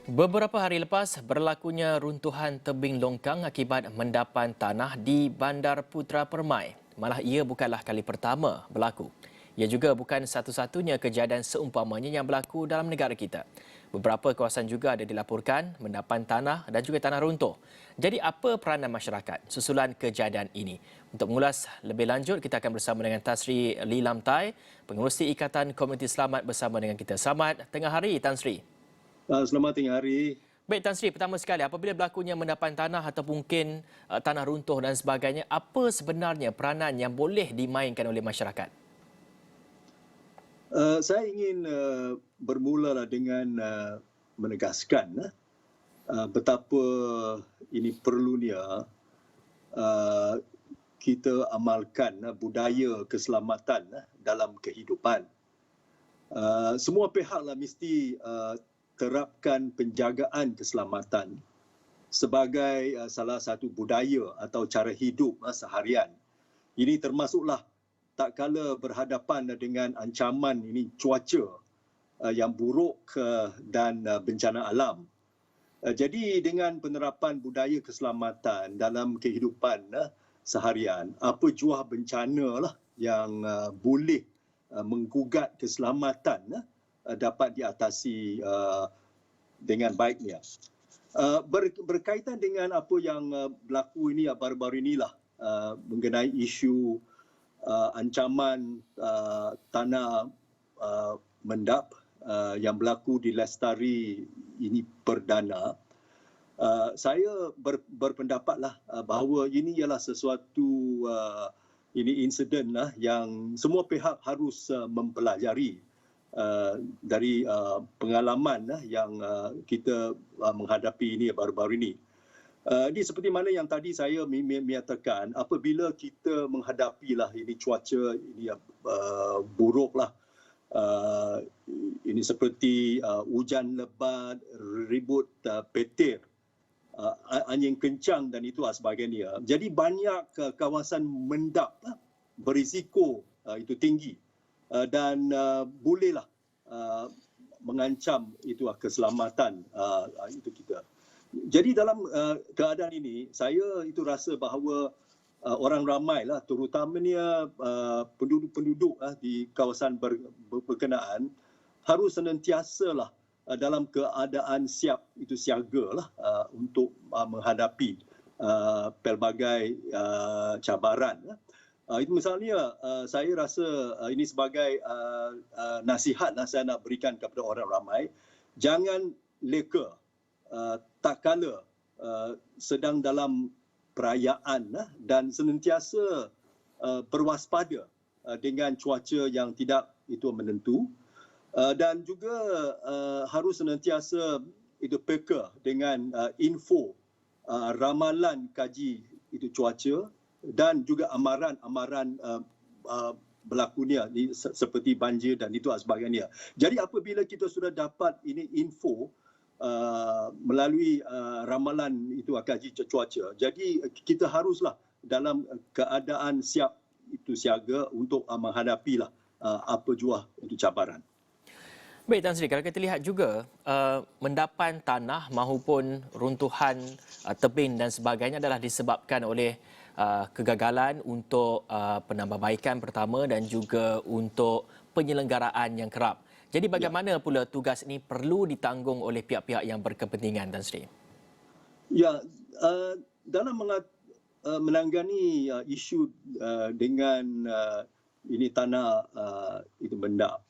Beberapa hari lepas, berlakunya runtuhan tebing longkang akibat mendapan tanah di Bandar Putra Permai. Malah ia bukanlah kali pertama berlaku. Ia juga bukan satu-satunya kejadian seumpamanya yang berlaku dalam negara kita. Beberapa kawasan juga ada dilaporkan mendapan tanah dan juga tanah runtuh. Jadi apa peranan masyarakat susulan kejadian ini? Untuk mengulas lebih lanjut, kita akan bersama dengan Tan Sri Lee Lam Tai, Pengerusi Ikatan Komuniti Selamat bersama dengan kita. Selamat tengah hari, Tan Sri. Selamat tengah hari. Baik Tan Sri, pertama sekali apabila berlakunya mendapan tanah atau mungkin tanah runtuh dan sebagainya, apa sebenarnya peranan yang boleh dimainkan oleh masyarakat? Saya ingin bermula dengan menegaskan betapa ini perlunya uh, kita amalkan budaya keselamatan dalam kehidupan. Semua pihaklah mesti terapkan penjagaan keselamatan sebagai salah satu budaya atau cara hidup seharian. Ini termasuklah tak kala berhadapan dengan ancaman ini cuaca yang buruk dan bencana alam. Jadi dengan penerapan budaya keselamatan dalam kehidupan seharian, apa jua bencana lah yang boleh menggugat keselamatan dapat diatasi dengan baiknya. Berkaitan dengan apa yang berlaku ini baru-baru inilah mengenai isu ancaman tanah mendap yang berlaku di Lestari ini perdana. Saya berpendapatlah bahawa ini ialah sesuatu ini insiden lah yang semua pihak harus mempelajari dari pengalaman yang kita menghadapi ini baru-baru ini. Ini seperti mana yang tadi saya menyatakan, apabila kita menghadapilah ini cuaca ini buruklah, ini seperti hujan lebat, ribut petir, angin kencang dan itu sebagainya. Jadi banyak kawasan mendap berisiko itu tinggi dan bolehlah mengancam itu keselamatan itu kita. Jadi dalam keadaan ini, saya itu rasa bahawa orang ramai lah, terutamanya penduduk-penduduk di kawasan berkenaan harus senantiasa lah dalam keadaan siap itu siaga lah untuk menghadapi pelbagai cabaran. Itu misalnya saya rasa ini sebagai nasihat lah saya nak berikan kepada orang ramai, jangan leka tak kala sedang dalam perayaan dan senantiasa berwaspada dengan cuaca yang tidak itu menentu dan juga harus senantiasa itu peka dengan info ramalan kaji itu cuaca dan juga amaran-amaran berlakunya seperti banjir dan itu sebagainya. Jadi apabila kita sudah dapat ini info melalui ramalan itu kaji cuaca. Jadi kita haruslah dalam keadaan siap itu siaga untuk menghadapilah apa jua itu cabaran. Baik Tan Sri, kalau kita lihat juga mendapan tanah maupun runtuhan tebing dan sebagainya adalah disebabkan oleh kegagalan untuk penambahbaikan pertama dan juga untuk penyelenggaraan yang kerap. Jadi bagaimana pula tugas ini perlu ditanggung oleh pihak-pihak yang berkepentingan, Tan Sri? Ya, dalam menanggani isu dengan ini tanah itu mendap,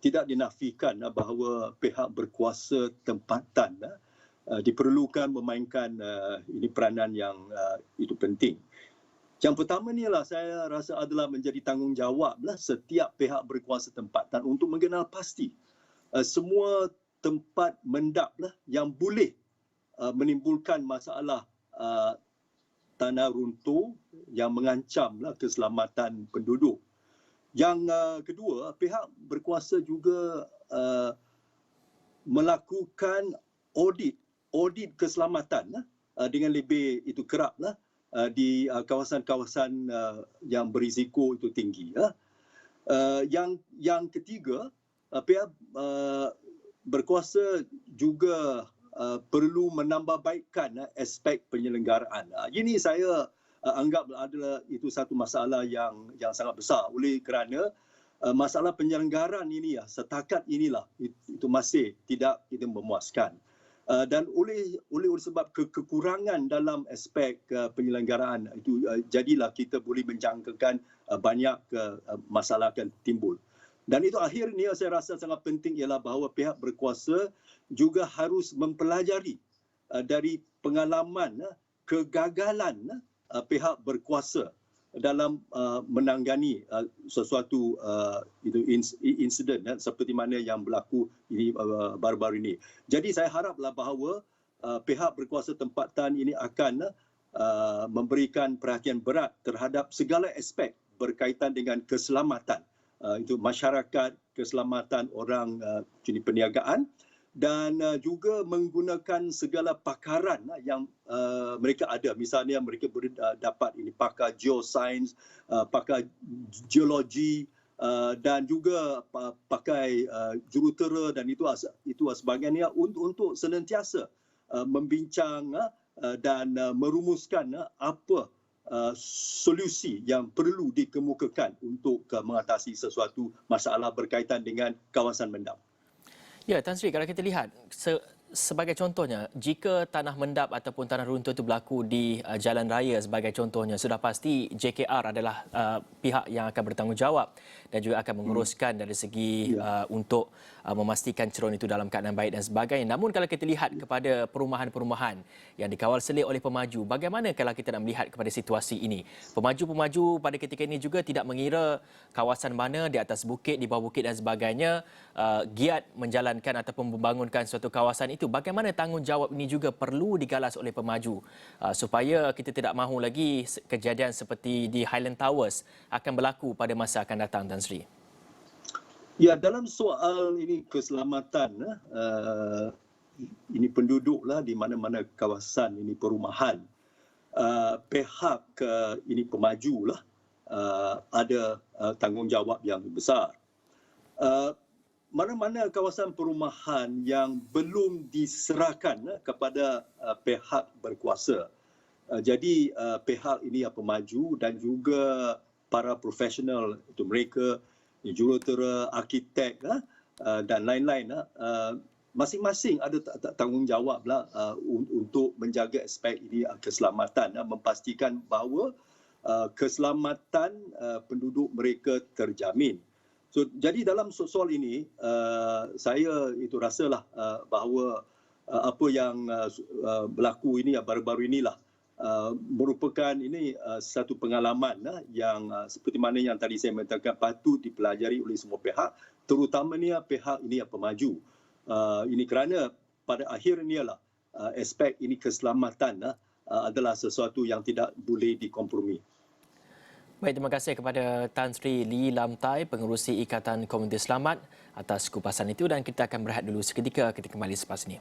tidak dinafikan bahawa pihak berkuasa tempatan diperlukan memainkan ini peranan yang itu penting. Yang pertama ni lah saya rasa adalah menjadi tanggungjawablah setiap pihak berkuasa tempatan untuk mengenal pasti semua tempat mendaplah yang boleh menimbulkan masalah tanah runtuh yang mengancamlah keselamatan penduduk. Yang kedua, pihak berkuasa juga melakukan audit keselamatan dengan lebih itu keraplah di kawasan-kawasan yang berisiko itu tinggi. Yang ketiga, pihak berkuasa juga perlu menambahbaikkan aspek penyelenggaraan. Ini saya anggap adalah itu satu masalah yang sangat besar oleh kerana masalah penyelenggaraan ini setakat inilah itu masih tidak kita memuaskan. Dan oleh sebab kekurangan dalam aspek penyelenggaraan itu jadilah kita boleh menjangkakan banyak masalah akan timbul. Dan itu akhirnya saya rasa sangat penting ialah bahawa pihak berkuasa juga harus mempelajari dari pengalaman kegagalan pihak berkuasa dalam menangani sesuatu itu insiden seperti mana yang berlaku ini baru-baru ini. Jadi saya haraplah bahawa pihak berkuasa tempatan ini akan memberikan perhatian berat terhadap segala aspek berkaitan dengan keselamatan itu masyarakat, keselamatan orang jenis perniagaan dan juga menggunakan segala pakaran yang mereka ada. Misalnya mereka boleh dapat ini pakar geoscience, pakar geologi dan juga pakai jurutera dan itu sebagainya untuk senantiasa membincang dan merumuskan apa solusi yang perlu dikemukakan untuk mengatasi sesuatu masalah berkaitan dengan kawasan mendap. Ya, Tan Sri, kalau kita lihat, sebagai contohnya, jika tanah mendap ataupun tanah runtuh itu berlaku di jalan raya sebagai contohnya, sudah pasti JKR adalah pihak yang akan bertanggungjawab dan juga akan menguruskan dari segi untuk memastikan cerun itu dalam keadaan baik dan sebagainya. Namun kalau kita lihat kepada perumahan-perumahan yang dikawal selik oleh pemaju, bagaimana kalau kita nak melihat kepada situasi ini? Pemaju-pemaju pada ketika ini juga tidak mengira kawasan mana di atas bukit, di bawah bukit dan sebagainya giat menjalankan ataupun membangunkan suatu kawasan itu. Bagaimana tanggungjawab ini juga perlu digalas oleh pemaju supaya kita tidak mahu lagi kejadian seperti di Highland Towers akan berlaku pada masa akan datang, Tan Sri. Ya, dalam soal ini keselamatan ini penduduklah di mana-mana kawasan ini perumahan, pihak ini pemajulah ada tanggungjawab yang besar. Mana-mana kawasan perumahan yang belum diserahkan kepada pihak berkuasa. Jadi pihak ini pemaju dan juga para profesional itu mereka jurutera, arkitek dan lain-lain masing-masing ada tanggungjawablah untuk menjaga aspek ini keselamatan, memastikan bahawa keselamatan penduduk mereka terjamin. So, jadi dalam soal ini saya itu rasalah bahawa apa yang berlaku ini baru-baru inilah merupakan ini satu pengalaman yang seperti mana yang tadi saya mengatakan patut dipelajari oleh semua pihak, terutamanya pihak ini pemaju. Ini kerana pada akhirnya aspek ini keselamatan adalah sesuatu yang tidak boleh dikompromi. Baik, terima kasih kepada Tan Sri Lee Lam Tai, pengerusi Ikatan Komuniti Selamat atas kupasan itu dan kita akan berehat dulu seketika, kita kembali selepas ini.